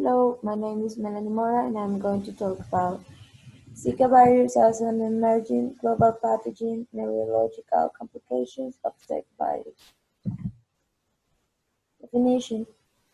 Hello, my name is Melanie Mora and I'm going to talk about Zika virus as an emerging global pathogen, neurological complications of Zika virus. Definition: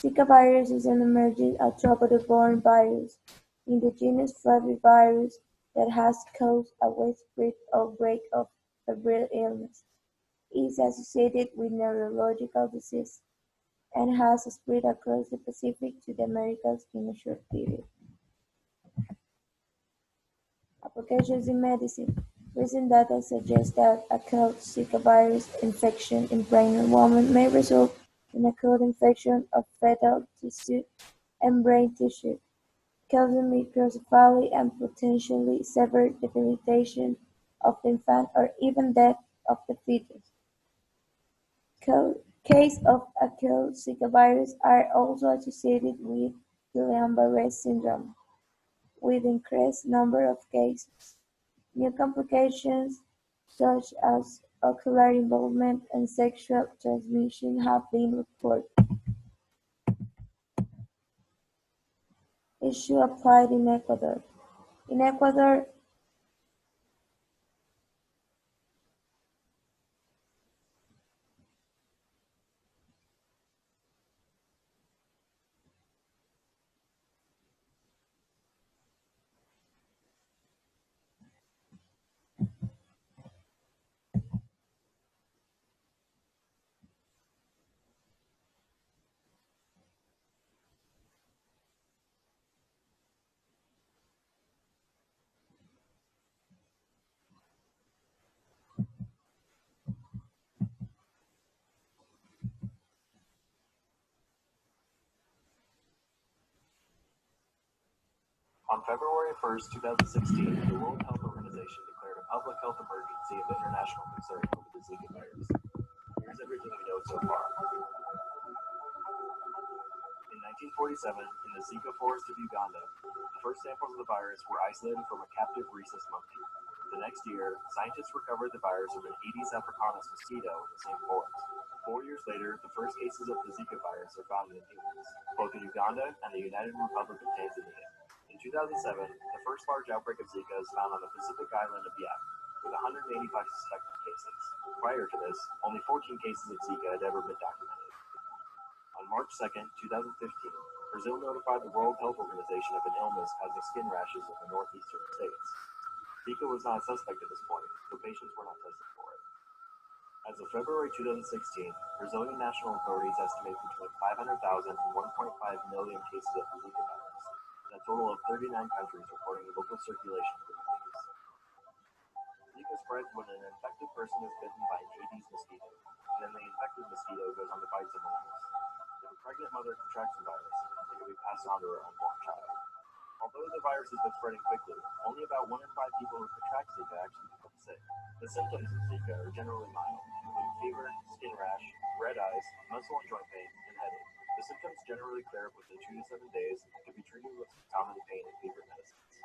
Zika virus is an emerging arthropod-borne virus in the genus Flavivirus that has caused a widespread outbreak of febrile illness, is associated with neurological disease, and has spread across the Pacific to the Americas in a short period. Applications in medicine: Recent data suggests that acute Zika virus infection in pregnant women may result in acute infection of fetal tissue and brain tissue, causing microcephaly and potentially severe debilitation of the infant or even death of the fetus. Cases of acute Zika virus are also associated with Guillain-Barré syndrome, with increased number of cases. New complications such as ocular involvement and sexual transmission have been reported. Issue applied in Ecuador. In Ecuador, On February 1st, 2016, the World Health Organization declared a public health emergency of international concern over the Zika virus. Here's everything we know so far. In 1947, in the Zika forest of Uganda, the first samples of the virus were isolated from a captive rhesus monkey. The next year, scientists recovered the virus from an Aedes africanus mosquito in the same forest. 4 years later, the first cases of the Zika virus are found in humans, both in Uganda and the United Republic of Tanzania. In 2007, the first large outbreak of Zika is found on the Pacific island of Yap, with 185 suspected cases. Prior to this, only 14 cases of Zika had ever been documented. On March 2nd, 2015, Brazil notified the World Health Organization of an illness causing skin rashes in the northeastern states. Zika was not a suspect at this point, so patients were not tested for it. As of February 2016, Brazilian national authorities estimate between 500,000 and 1.5 million cases of the Zika virus, and a total of 39 countries reporting local circulation for the disease. Zika spreads when an infected person is bitten by an Aedes mosquito, and then the infected mosquito goes on to bite someone else. If a pregnant mother contracts the virus, it can be passed on to her unborn child. Although the virus has been spreading quickly, only about 1 in 5 people who contract Zika actually become sick. The symptoms of Zika are generally mild, including fever, skin rash, red eyes, muscle and joint pain, and headache. The symptoms generally clear up within 2 to 7 days and can be treated with common pain and fever medicines.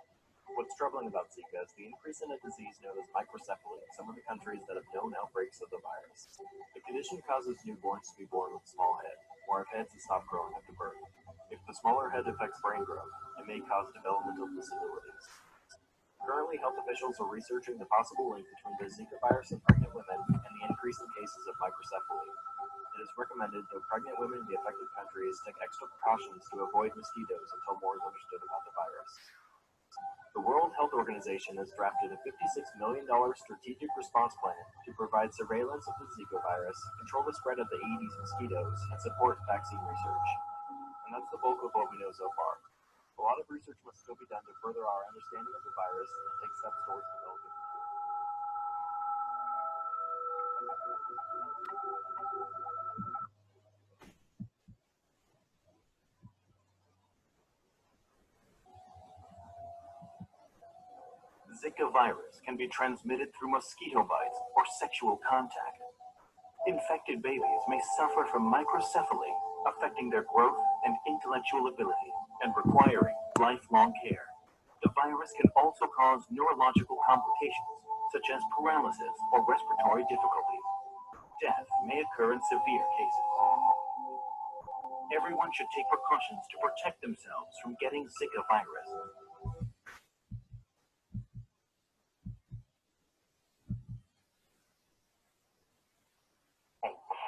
What's troubling about Zika is the increase in a disease known as microcephaly in some of the countries that have known outbreaks of the virus. The condition causes newborns to be born with a small head, or have heads that stop growing after birth. If the smaller head affects brain growth, it may cause developmental disabilities. Currently, health officials are researching the possible link between the Zika virus in pregnant women and the increase in cases of microcephaly. It is recommended that pregnant women in the affected countries take extra precautions to avoid mosquitoes until more is understood about the virus. The World Health Organization has drafted a $56 million strategic response plan to provide surveillance of the Zika virus, control the spread of the Aedes mosquitoes, and support vaccine research. And that's the bulk of what we know so far. A lot of research must still be done to further our understanding of the virus and take steps towards developing a cure. Zika virus can be transmitted through mosquito bites or sexual contact. Infected babies may suffer from microcephaly, affecting their growth and intellectual ability and requiring lifelong care. The virus can also cause neurological complications, such as paralysis or respiratory difficulties. Death may occur in severe cases. Everyone should take precautions to protect themselves from getting Zika virus.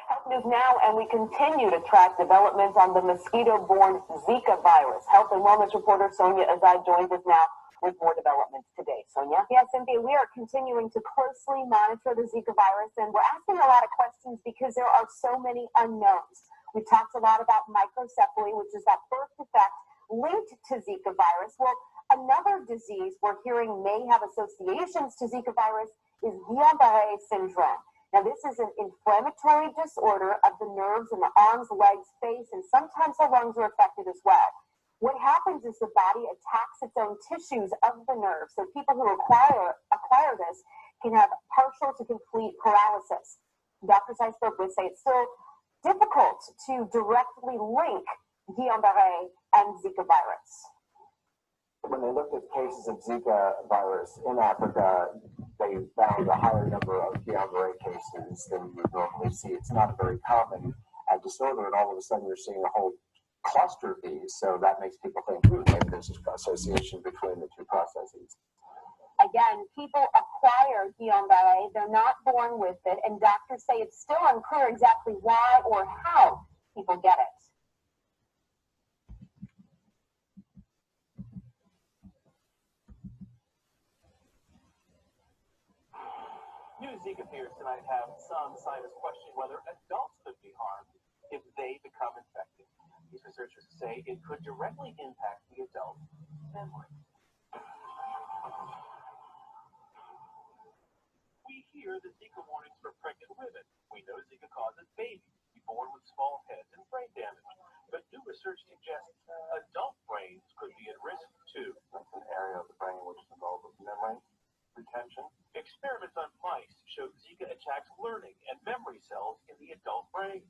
Health News now, and we continue to track developments on the mosquito-borne Zika virus. Health and Wellness reporter Sonia Azad joins us now with more developments today. Sonia? Yes, Cynthia, we are continuing to closely monitor the Zika virus, and we're asking a lot of questions because there are so many unknowns. We've talked a lot about microcephaly, which is that birth defect linked to Zika virus. Well, another disease we're hearing may have associations to Zika virus is Guillain-Barré syndrome. Now, this is an inflammatory disorder of the nerves in the arms, legs, face, and sometimes the lungs are affected as well. What happens is the body attacks its own tissues of the nerve. So people who acquire this can have partial to complete paralysis. Doctors I spoke with say it's still difficult to directly link Guillain-Barré and Zika virus. When they looked at cases of Zika virus in Africa, they found a higher number of Guillain-Barré cases than you would normally see. It's not a very common disorder, and all of a sudden you're seeing a whole cluster of these. So that makes people think, maybe there's an association between the two processes. Again, people acquire Guillain-Barré. They're not born with it, and doctors say it's still unclear exactly why or how people get it. New Zika fears tonight have some scientists questioning whether adults could be harmed if they become infected. These researchers say it could directly impact the adult's memory. We hear the Zika warnings for pregnant women. We know Zika causes babies to be born with small heads and brain damage. But new research suggests adult brains could be at risk too. That's an area of the brain which is involved with memory retention. Experiments on mice showed Zika attacks learning and memory cells in the adult brain.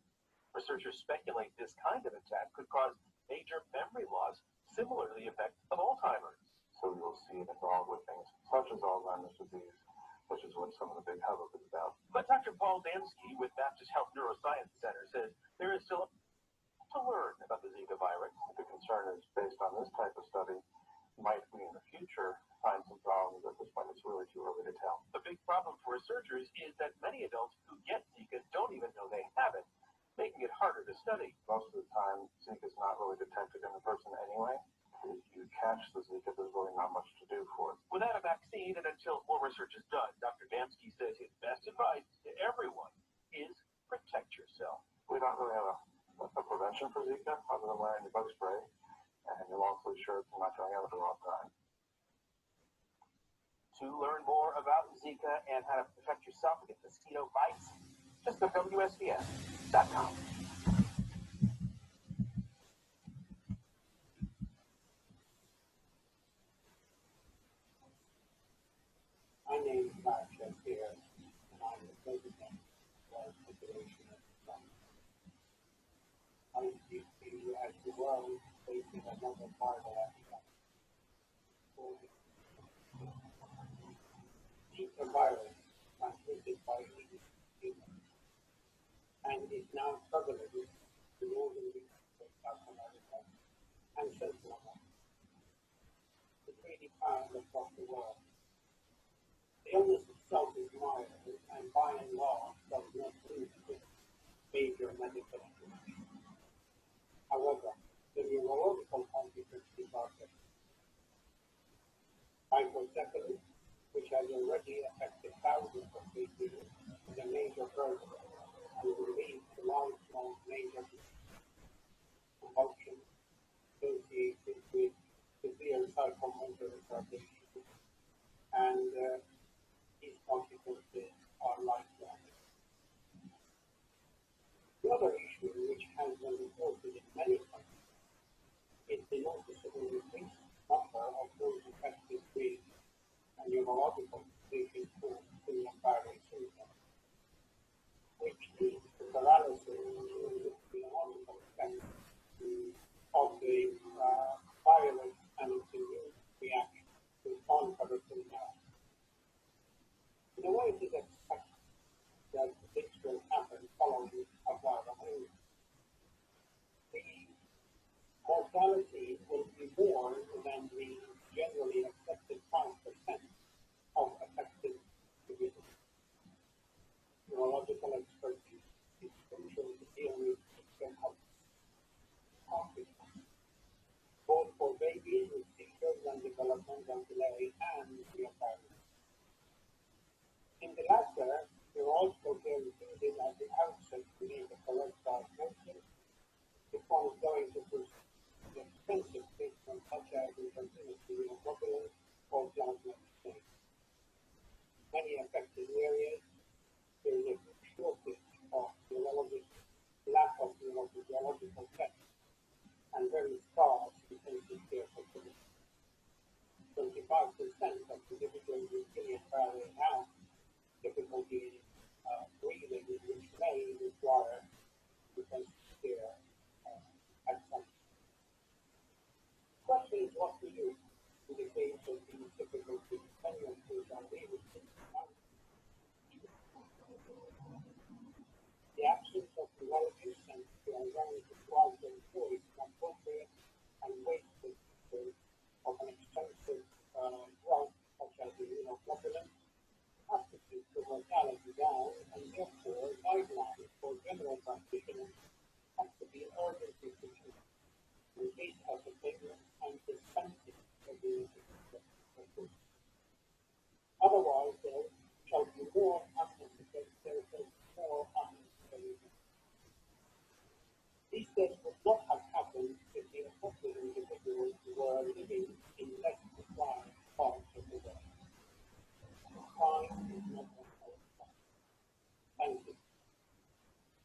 Researchers speculate this kind of attack could cause major memory loss, similar to the effect of Alzheimer's. So you'll see it involved with things such as Alzheimer's disease, which is what some of the big hubbub is about. But Dr. Paul Damsky with Baptist Health Neuroscience Center says there is still to learn about the Zika virus. The concern is based on this type of study, might we in the future find some problems? At this point, it's really too early to tell. The big problem for researchers is that many adults who get Zika don't even know they have it, making it harder to study. Most of the time, Zika is not really detected in the person anyway. If you catch the Zika, there's really not much to do for it. Without a vaccine and until more research is done, Dr. Damsky says his best advice to everyone is protect yourself. We don't really have a prevention for Zika other than wearing the bug spray and your long sleeve shirts and not going out at the wrong time. To learn more about Zika and how to protect yourself against mosquito bites, just go to WSVS.com. My name is Mark Shakespeare, and I'm the president of the Federation of Science. I see as the world facing another part of Africa. Zika virus transmitted by humans and is now prevalent in northern regions of South America and Central America. It's really found across the world. The illness itself is mild and by and large does not lead to major medical issues. However, the neurological consequences are great. Microcephaly, which has already affected thousands of people, is a major burden and will lead to lifelong major convulsions associated with severe psychomotor retardation, and these consequences are lifelong. The other issue, which has been reported in many countries, is the noticeable increased number of those infected with a neurological condition called Guillain-Barré syndrome, which leads to paralysis in the neurological mortality will be more than the generally accepted 5% of affected individuals. Neurological expertise is crucial to deal with Zika outbreaks, both for babies with seizures and developmental delay and reoccurrence. In the latter, neurological care is needed at the outset to make a correct diagnosis if one is going to pursue the expensive treatment such as intravenous immunoglobulin or plasma exchange. Many affected areas, there is a shortage of neurologists, lack of neurophysiological tests,